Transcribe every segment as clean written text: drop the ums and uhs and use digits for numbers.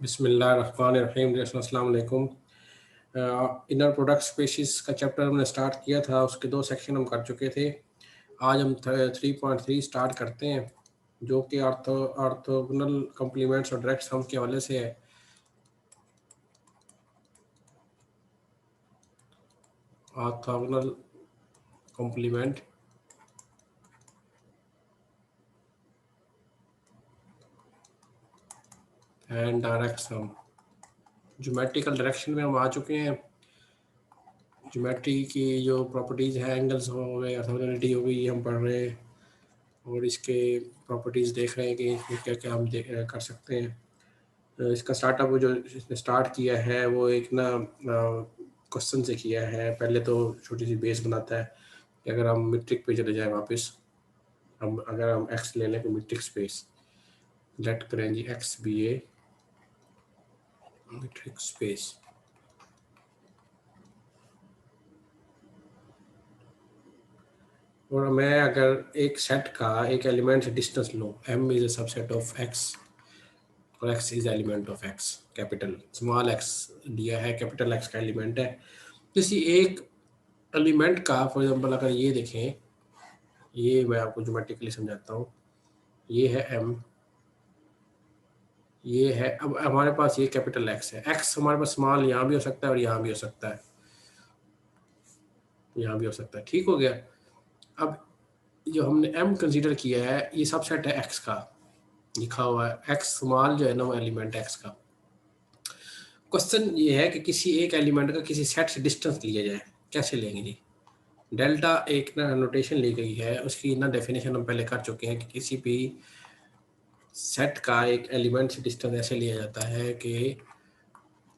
बिस्मिल्लाहिर्रहमानिर्रहीम। अस्सलाम वालेकुम। इनर प्रोडक्ट स्पेसिस का चैप्टर हमने स्टार्ट किया था, उसके 2 सेक्शन हम कर चुके थे। आज हम 3.3 स्टार्ट करते हैं, जो कि ऑर्थोगोनल कॉम्प्लीमेंट्स और डायरेक्ट सम के हवाले से है। Orthogonal complement and direct sum. Geometrical direction में हम आ चुके हैं। ज्योमेट्री की जो प्रॉपर्टीज़ हैं, एंगल्स हो गए, ऑर्थोगोनलिटी हो गई, ये हम पढ़ रहे हैं और इसके प्रॉपर्टीज़ देख रहे हैं कि इसमें क्या क्या हम कर सकते हैं। इसका स्टार्टअप जो इसने स्टार्ट किया है वो एक ना क्वेश्चन से किया है। पहले तो छोटी सी बेस बनाता है कि अगर हम मीट्रिक पे चले जाए वापस, अगर हम एक्स ले लें तो मीट्रिक स्पेस लेट करें जी, X be a metric space. और मैं अगर एक सेट का एक एलिमेंट से डिस्टेंस लूँ, M is a subset of X और X is element of X, capital small X दिया है, कैपिटल एक्स का एलिमेंट है। किसी एक एलिमेंट का फॉर एग्जांपल अगर ये देखें, ये मैं आपको ज्योमेट्रिकली समझाता हूँ। ये है एम, ये है, अब हमारे पास ये कैपिटल एक्स है। एक्स हमारे पास स्मॉल यहाँ भी हो सकता है और यहाँ भी हो सकता है, यहाँ भी हो सकता है। ठीक हो गया। अब जो हमने एम कंसीडर किया है, ये सबसेट है एक्स का, लिखा हुआ है एक्स स्मॉल जो है ना वो एलिमेंट एक्स का। क्वेश्चन ये है कि किसी एक एलिमेंट का किसी सेट से डिस्टेंस लिया जाए, कैसे लेंगे जी। डेल्टा एक ना नोटेशन ली गई है, उसकी ना डेफिनेशन हम पहले कर चुके हैं कि किसी भी सेट का एक एलिमेंट से डिस्टेंस ऐसे लिया जाता है कि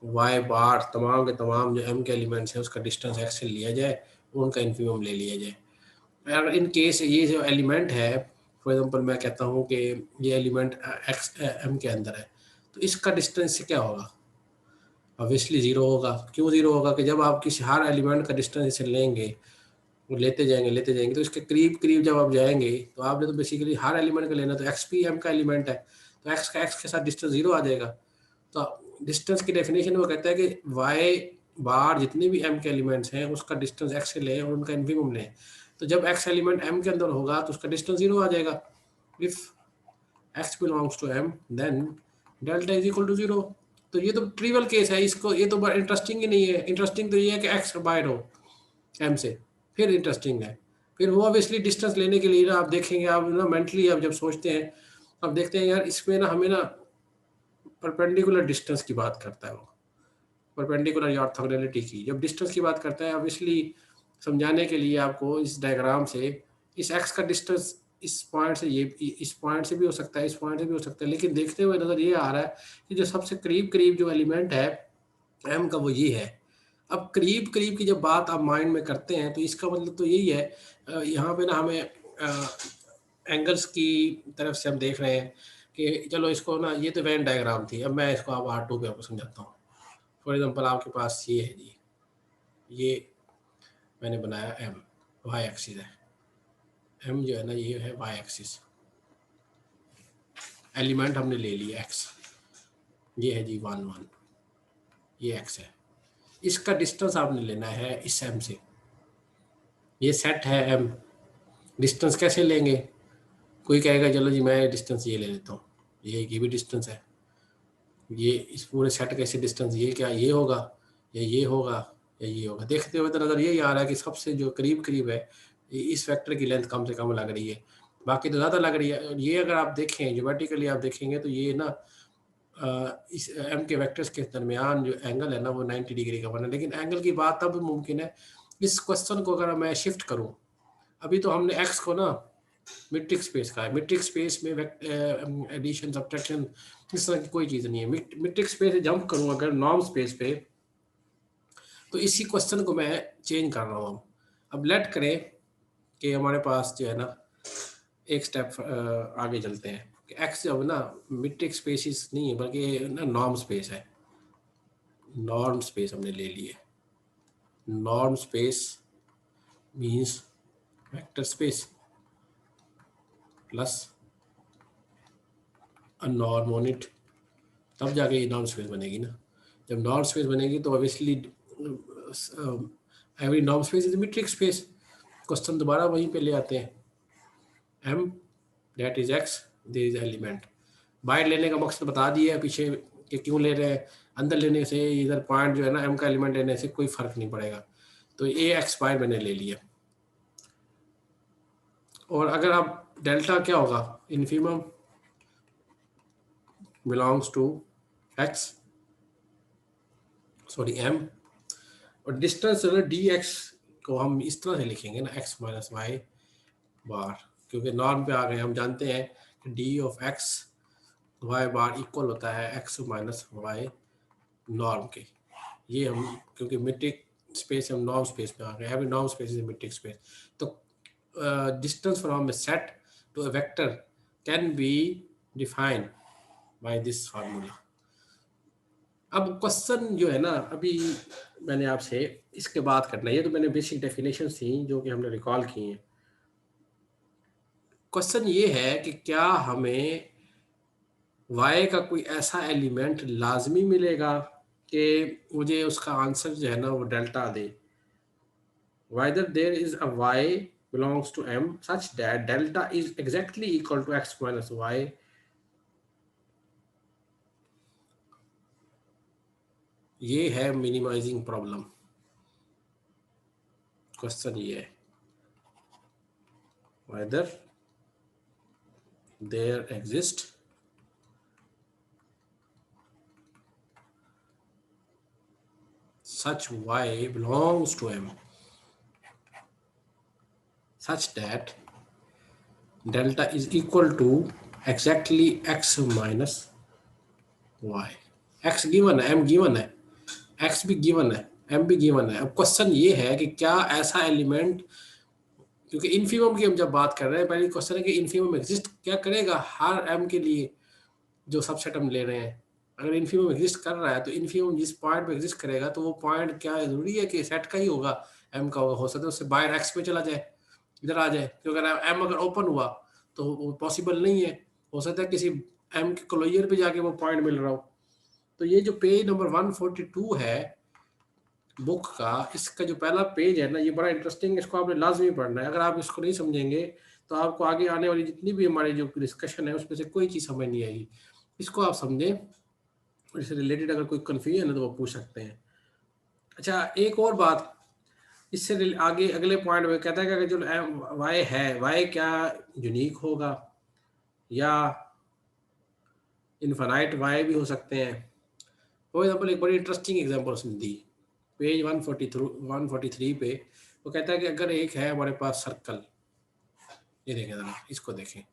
वाई बार तमाम के तमाम जो एम के एलिमेंट्स हैं उसका डिस्टेंस एक्स से लिया जाए, उनका इन्फीमम ले लिया जाए। अगर इन केस ये जो एलिमेंट है, फॉर एग्जांपल मैं कहता हूँ कि ये एलिमेंट एक्स एम के अंदर है, तो इसका डिस्टेंस क्या होगा? ऑब्वियसली ज़ीरो होगा। क्यों ज़ीरो होगा? कि जब आप किसी हर एलिमेंट का डिस्टेंस इसे लेंगे, वो लेते जाएंगे तो इसके करीब करीब जब आप जाएंगे तो आपने तो बेसिकली हर एलिमेंट का लेना, तो एक्स पी एम का एलिमेंट है, तो एक्स का एक्स के साथ डिस्टेंस ज़ीरो आ जाएगा। तो डिस्टेंस की डेफिनेशन वो कहता है कि वाई बार जितने भी एम के एलिमेंट्स हैं उसका डिस्टेंस एक्स से लें और उनका इन्फीमम लें। तो जब एक्स एलिमेंट एम के अंदर होगा तो उसका डिस्टेंस जीरो आ जाएगा। If X belongs to M then delta is equal to zero. तो ये तो ट्रिवियल केस है, इसको ये तो बड़ा इंटरेस्टिंग ही नहीं है। इंटरेस्टिंग तो ये है कि एक्स बाहर हो एम से, फिर इंटरेस्टिंग है। फिर वो ऑब्वियसली डिस्टेंस लेने के लिए ना आप देखेंगे, आप ना मेंटली आप जब सोचते हैं, आप देखते हैं यार इसमें ना हमें ना परपेंडिकुलर डिस्टेंस की बात करता है वो, परपेंडिकुलर या ऑर्थोगोनैलिटी की जब डिस्टेंस की बात करता है। ऑब्वियसली समझाने के लिए आपको इस डायग्राम से इस एक्स का डिस्टेंस इस पॉइंट से, ये इस पॉइंट से भी हो सकता है, इस पॉइंट से भी हो सकता है, लेकिन देखते हुए नज़र ये आ रहा है कि जो सबसे करीब करीब जो एलिमेंट है एम का वो ये है। अब करीब करीब की जब बात आप माइंड में करते हैं तो इसका मतलब तो यही है, यहाँ पे ना हमें एंगल्स की तरफ से हम देख रहे हैं कि चलो इसको ना, ये तो वेन डायग्राम थी, अब मैं इसको आप R2 पे आपको समझाता हूँ। फॉर एग्जांपल आपके पास ये है जी, ये मैंने बनाया एम, वाई एक्सिस है, एम जो है ना ये है वाई एक्सिस, एलिमेंट हमने ले लिया एक्स, ये है जी 1 1, ये एक्स है। इसका डिस्टेंस आपने लेना है इस एम से, ये सेट है एम। डिस्टेंस कैसे लेंगे? कोई कहेगा चलो जी मैं डिस्टेंस ये ले लेता हूँ, ये भी डिस्टेंस है, ये इस पूरे सेट का इसे डिस्टेंस ये क्या ये होगा या ये होगा या ये होगा। देखते हुए तो नज़र यही आ रहा है कि सबसे जो करीब करीब है इस वेक्टर की लेंथ कम से कम लग रही है, बाकी तो ज़्यादा लग रही है। और ये अगर आप देखें ज्योमेट्रिकली आप देखेंगे तो ये ना इस एम के वेक्टर्स के दरमियान जो एंगल है ना वो 90 डिग्री का बना। लेकिन एंगल की बात तब मुमकिन है इस क्वेश्चन को अगर मैं शिफ्ट करूं। अभी तो हमने एक्स को ना मीट्रिक स्पेस का है, मीट्रिक स्पेस में एडिशन सब्ट्रैक्शन इस तरह की कोई चीज़ नहीं है। मीट्रिक स्पेस से जंप करूं अगर नॉर्म स्पेस पे, तो इसी क्वेश्चन को मैं चेंज कर रहा हूँ। अब लेट करें कि हमारे पास जो है ना एक स्टेप आगे चलते हैं कि एक्स जो है ना मीट्रिक स्पेसिस नहीं है बल्कि ना नॉर्म स्पेस है। नॉर्म स्पेस हमने ले लिए, norm space means vector space plus a norm on it तब जाके ये नॉर्म स्पेस बनेगी ना। जब नॉर्म स्पेस बनेगी तो obviously every norm space is metric space. Question दोबारा वहीं पे ले आते हैं, M that is X there is element. बाहर लेने का मकसद बता दिया है पीछे कि क्यों ले रहे हैं। अंदर लेने से इधर पॉइंट जो है ना एम का एलिमेंट लेने से कोई फर्क नहीं पड़ेगा। तो ए एक्स बाहर मैंने ले लिया। और अगर आप डेल्टा क्या होगा, infimum belongs to X, sorry M. और डिस्टेंस डी एक्स को हम इस तरह से लिखेंगे ना, एक्स माइनस वाई बार, क्योंकि नॉर्म पे आ गए। हम जानते हैं कि D of X Y bar equal होता है एक्स माइनस वाई नॉर्म के। ये हम क्योंकि मीट्रिक स्पेस हम नॉर्म स्पेस में आ गए, every norm space is metric space. तो distance from a set to a vector can be defined by this formula. अब क्वेश्चन जो है ना, अभी मैंने आपसे इसके बात करना है, ये तो मैंने बेसिक डेफिनेशन थी जो कि हमने रिकॉल की हैं। क्वेश्चन ये है कि क्या हमें y का कोई ऐसा एलिमेंट लाजमी मिलेगा कि मुझे उसका आंसर जो है ना वो delta they. Whether there is a y belongs to m such that delta is exactly equal to x minus y, ये है मिनिमाइजिंग प्रॉब्लम। क्वेश्चन ये है whether there exists such y belongs to m such that delta is equal to exactly x minus y। x given है, m given है, x भी given है, m भी given है। अब क्वेश्चन ये है कि क्या ऐसा एलिमेंट, क्योंकि इन्फीमम की हम जब बात कर रहे हैं, पहले क्वेश्चन है कि इन्फीमम एग्जिस्ट क्या करेगा हर m के लिए जो सबसेट हम ले रहे हैं। अगर इन्फीमम एग्जिस्ट कर रहा है तो इन्फीमम जिस पॉइंट पे एग्जिस्ट करेगा तो वो पॉइंट क्या है, जरूरी है कि सेट का ही होगा, m का होगा। हो सकता है उससे बाहर x पे चला जाए, इधर आ जाए, क्योंकि अगर m अगर ओपन हुआ तो वो पॉसिबल नहीं है। हो सकता है किसी m के क्लोजर पे जाके वो पॉइंट मिल रहा हो। तो ये जो पेज नंबर 142 है बुक का, इसका जो पहला पेज है ना, ये बड़ा इंटरेस्टिंग, इसको आपने लाजमी पढ़ना है। अगर आप इसको नहीं समझेंगे तो आपको आगे आने वाली जितनी भी हमारी जो डिस्कशन है उसमें से कोई चीज़ समझ नहीं आएगी। इसको आप समझें और इससे रिलेटेड अगर कोई कन्फ्यूजन है तो वो पूछ सकते हैं। अच्छा, एक और बात, इससे आगे अगले पॉइंट में कहता है कि अगर जो वाई है, वाई क्या यूनिक होगा या इनफाइनाइट वाई भी हो सकते हैं। फॉर एग्जाम्पल एक बड़ी इंटरेस्टिंग एग्जाम्पल उसने दी पेज 143 पे। वो कहता है कि अगर एक है हमारे पास सर्कल, ये देखें जरा, इसको देखें,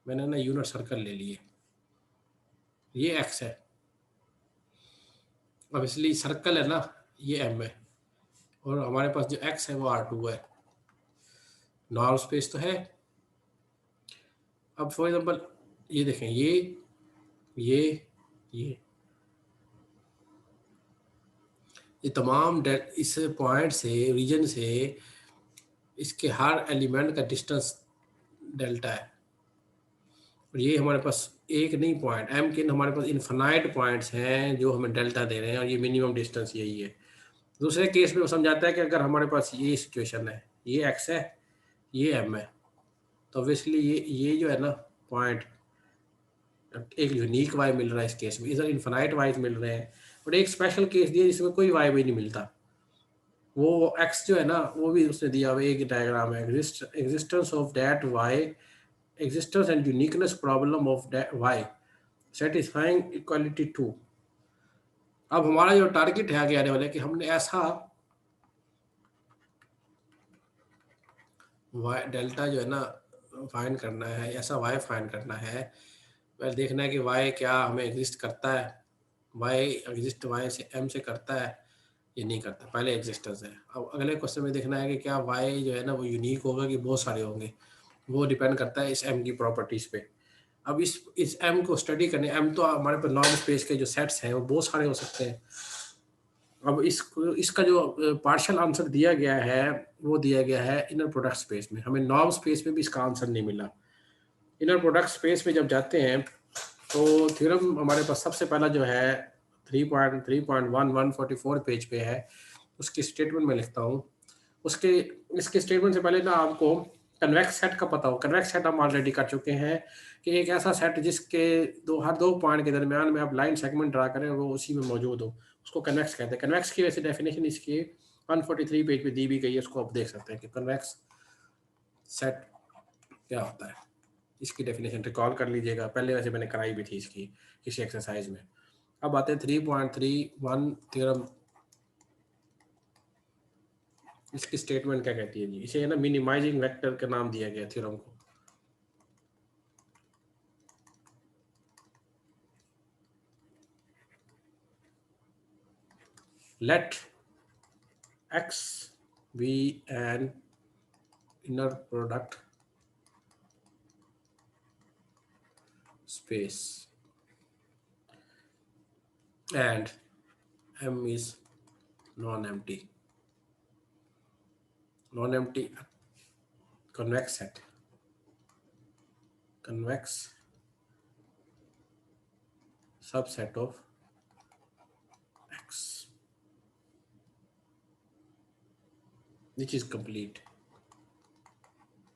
मैंने ना यूनिट सर्कल ले लिए, ये एक्स है, अब इसलिए सर्कल है ना, ये एम है, और हमारे पास जो एक्स है वो R2 है, नॉर्मल स्पेस तो है। अब फॉर एग्जाम्पल ये देखें, ये ये तमाम इस पॉइंट से, रीजन से, इसके हर एलिमेंट का डिस्टेंस डेल्टा है। और ये हमारे पास एक नहीं पॉइंट एम के, हमारे पास इन्फिनाइट पॉइंट्स हैं जो हमें डेल्टा दे रहे हैं, और ये मिनिमम डिस्टेंस यही है। दूसरे केस में वो समझाता है कि अगर हमारे पास ये सिचुएशन है, ये एक्स है, ये एम है, तो ऑब्वियसली ये जो है ना पॉइंट, एक यूनिक वाई मिल रहा है इस केस में, इधर इन्फिनाइट वाई मिल रहे हैं। और एक स्पेशल केस दिया जिसमें कोई वाई भी नहीं मिलता, वो एक्स जो है ना वो भी उसने दिया हुआ एक डायग्राम है, existence of that Y, existence and uniqueness problem of y satisfying equality 2। अब हमारा जो टारगेट है आगे आने वाले कि हमने ऐसा y डेल्टा जो है ना फाइंड करना है, ऐसा y फाइंड करना है। पहले देखना है कि y क्या हमें एग्जिस्ट करता है, y एग्जिस्ट y से m से करता है ये नहीं करता, पहले एग्जिस्टेंस है। अब अगले क्वेश्चन में देखना है कि क्या y जो है ना वो यूनिक होगा कि बहुत सारे होंगे, वो डिपेंड करता है इस m की प्रॉपर्टीज पे। अब इस m को स्टडी करने, m तो हमारे पास नॉर्मल स्पेस के जो सेट्स हैं वो बहुत सारे हो सकते हैं। अब इसका जो पार्शियल आंसर दिया गया है वो दिया गया है इनर प्रोडक्ट स्पेस में। हमें नॉर्म स्पेस में भी इसका आंसर नहीं मिला। इनर प्रोडक्ट स्पेस में जब जाते हैं तो थ्योरम हमारे पास सबसे पहला जो है 3.3.1 पेज पे है, उसकी स्टेटमेंट में लिखता हूँ। उसके इसके स्टेटमेंट से पहले ना आपको कन्वेक्स सेट का पता हो। कन्वेक्स सेट हम ऑलरेडी कर चुके हैं कि एक ऐसा सेट जिसके हर दो पॉइंट के दरमियान में आप लाइन सेगमेंट ड्रा करें वो उसी में मौजूद हो, उसको कन्वेक्स कहते हैं। कन्वेक्स की वैसे डेफिनेशन इसकी 143 पेज पे दी भी गई है, उसको आप देख सकते हैं कि कन्वेक्स सेट क्या होता है। इसकी डेफिनेशन रिकॉल कर लीजिएगा, पहले वैसे मैंने कराई भी थी इसकी किसी एक्सरसाइज में। अब आते हैं 3.31 थ्योरम। इसकी स्टेटमेंट क्या कहती है जी? इसे ना मिनिमाइजिंग वेक्टर का नाम दिया गया थ्योरम को। Let X be an inner product space and M is non-empty. Non-empty convex set. Convex subset of X which is complete.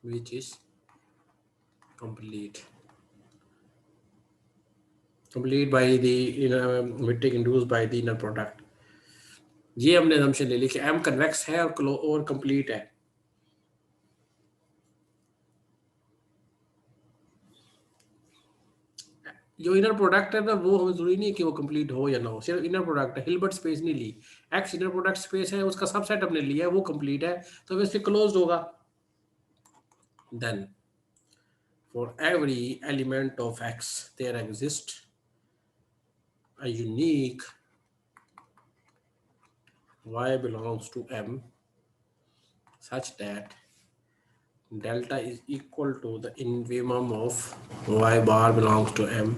Which is complete. Complete by the metric induced by the inner product. ये हमने assumption ले ली कि M convex है और complete है। जो inner product है ना वो हमें जरूरी नहीं है कि वो कंप्लीट हो या ना हो, सिर्फ इनर प्रोडक्ट है। हिल्बर्ट स्पेस नहीं ली, एक्स इनर प्रोडक्ट स्पेस है, उसका सबसेट हमने लिया है, वो कंप्लीट है तो वैसे क्लोज्ड होगा। Then for every element of X there exist a unique y belongs to m such that delta is equal to the infimum of y bar belongs to m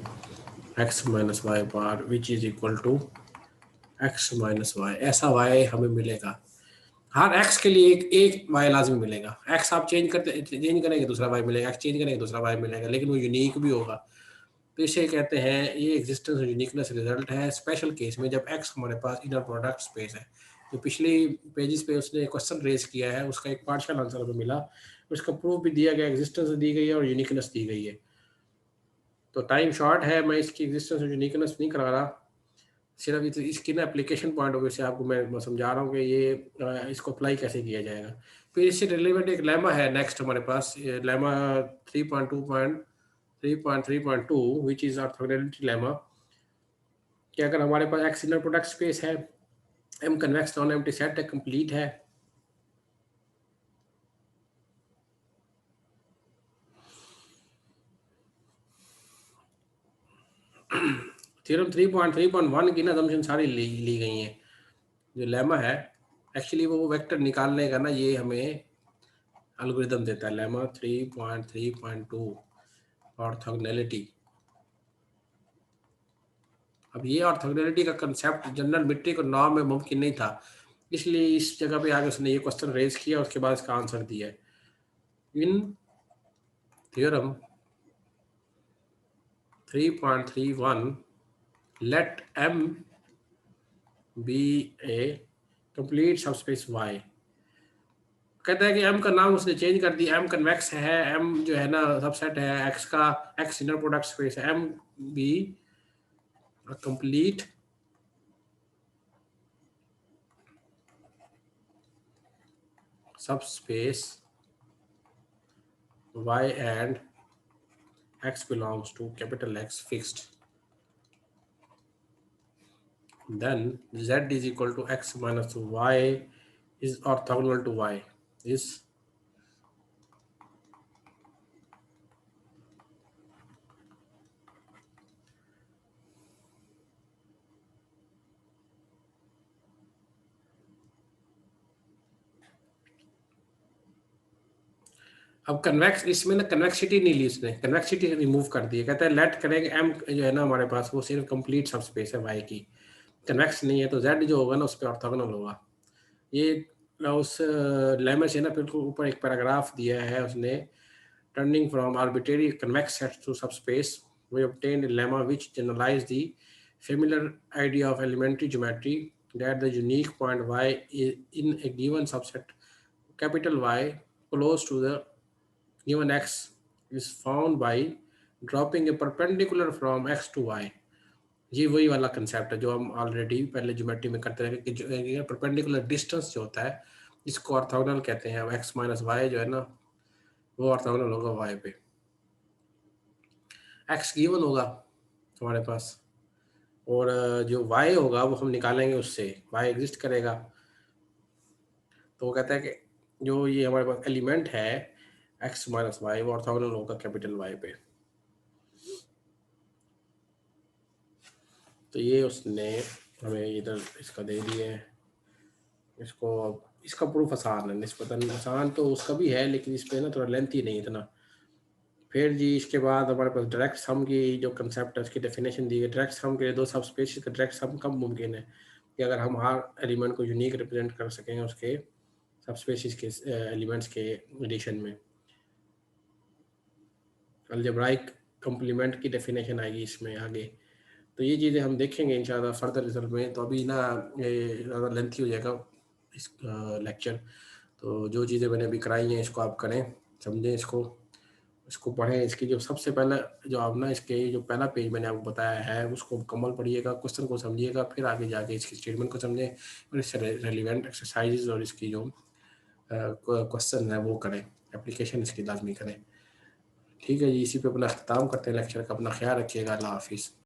x minus y bar which is equal to x minus y। ऐसा y हमें मिलेगा, हर x के लिए एक y लाजमी मिलेगा। x आप change करेंगे दूसरा y मिलेगा, x चेंज करेंगे दूसरा y मिलेगा, लेकिन वो यूनिक भी होगा। तो इसे कहते हैं, ये एग्जिस्टेंस और यूनिकनेस रिजल्ट है स्पेशल केस में जब x हमारे पास इनर प्रोडक्ट स्पेस है। तो पिछली पेजेस पे उसने क्वेश्चन रेज किया है, उसका एक पार्शियल आंसर हमें मिला, उसका प्रूफ भी दिया गया, एग्जिस्टेंस दी गई है और यूनिकनेस दी गई है। तो टाइम शॉर्ट है, मैं इसकी एग्जिस्टेंस और यूनिकनेस नहीं करा रहा, सिर्फ इसकी ना एप्लीकेशन पॉइंट ऑफ व्यू से आपको मैं समझा रहा हूँ कि ये इसको अप्लाई कैसे किया जाएगा। फिर इससे रिलेवेंट एक लेमा है नेक्स्ट हमारे पास, lemma 3.3.2 which is orthogonality lemma, कि अगर हमारे पास एक्स इनर प्रोडक्ट स्पेस है, M convex non empty set है, कंप्लीट है, थ्योरम 3.3.1 की ना असम्पशन सारी ली गई हैं। जो लेमा है एक्चुअली वो वेक्टर निकालने का ना ये हमें एल्गोरिदम देता है, लेमा 3.3.2 ऑर्थोगोनैलिटी। अब ये ऑर्थोगोनैलिटी का कंसेप्ट जनरल मीट्रिक और नॉर्म में मुमकिन नहीं था, इसलिए इस जगह पे आगे उसने ये क्वेश्चन रेज किया, उसके बाद इसका आंसर दिया है। इन theorem 3.31 let M be a complete subspace Y। कहता है कि M का नाम उसने चेंज कर दिया, M कन्वेक्स है, M जो है ना सबसेट है X का, X इनर प्रोडक्ट स्पेस है, M be a complete subspace Y and X belongs to capital X fixed, then Z is equal to X minus Y is orthogonal to Y is अब convex, इसमें ना convexity नहीं ली उसने, convexity remove कर दी है। कहता है लेट करेंगे एम जो है ना हमारे पास वो सिर्फ कंप्लीट सब स्पेस है वाई की, कन्वेक्स नहीं है, तो जेड जो होगा ना उस पर ऑर्थोगोनल होगा। ये उस लेमा से ना बिल्कुल ऊपर एक पैराग्राफ दिया है उसने, turning from arbitrary convex set to subspace we obtained a lemma which generalized the familiar idea of elementary geometry that the unique point y is in a given subset capital Y close to the given x is found by dropping a perpendicular from x to y. ये वही वाला concept है जो हम already पहले geometry में करते रहे कि जो परपेंडिकुलर डिस्टेंस जो होता है इसको ऑर्थोगोनल कहते हैं। x माइनस वाई जो है ना वो ऑर्थोगोनल होगा y पे। x गिवन होगा हमारे पास और जो y होगा वो हम निकालेंगे उससे, y एग्जिस्ट करेगा। तो वो कहता है कि जो ये हमारे पास एलिमेंट है x माइनस वाई वो ऑर्थोगोनल होगा कैपिटल Y पे। तो ये उसने हमें इधर इसका दे दिए है। इसको इसका प्रूफ आसान है, निस्बतन आसान तो उसका भी है लेकिन इस पे ना थोड़ा लेंथी नहीं इतना। फिर जी इसके बाद हमारे पास डायरेक्ट सम की जो कंसेप्ट है उसकी डेफिनेशन दी है। डायरेक्ट सम के लिए दो सब स्पेसिस का डायरेक्ट सम कब मुमकिन है कि अगर हम हर एलिमेंट को यूनिक रिप्रेजेंट कर सकें उसके सब स्पेसिस के एलिमेंट्स के एडिशन में। अलजेब्राइक कम्प्लीमेंट की डेफिनेशन आएगी इसमें आगे। तो ये चीज़ें हम देखेंगे इंशाल्लाह फर्दर रिजल्ट में। तो अभी ना ये ज़्यादा लेंथी हो जाएगा इस लेक्चर। तो जो चीज़ें मैंने अभी कराई हैं इसको आप करें, समझें इसको पढ़ें। इसकी जो सबसे पहले जो आप ना इसके जो पहला पेज मैंने आपको बताया है उसको मुकम्मल पढ़िएगा, क्वेश्चन को समझिएगा, फिर आगे जाके इसकी स्टेटमेंट को समझें और इससे रेलिवेंट एक्सरसाइजेज और इसकी जो क्वेश्चन है वो करें, एप्लीकेशन इसकी लाजमी करें। ठीक है जी, इसी पे अपना अख्ताम करते हैं लेक्चर का। अपना ख्याल रखिएगा। अल्लाह हाफिज़।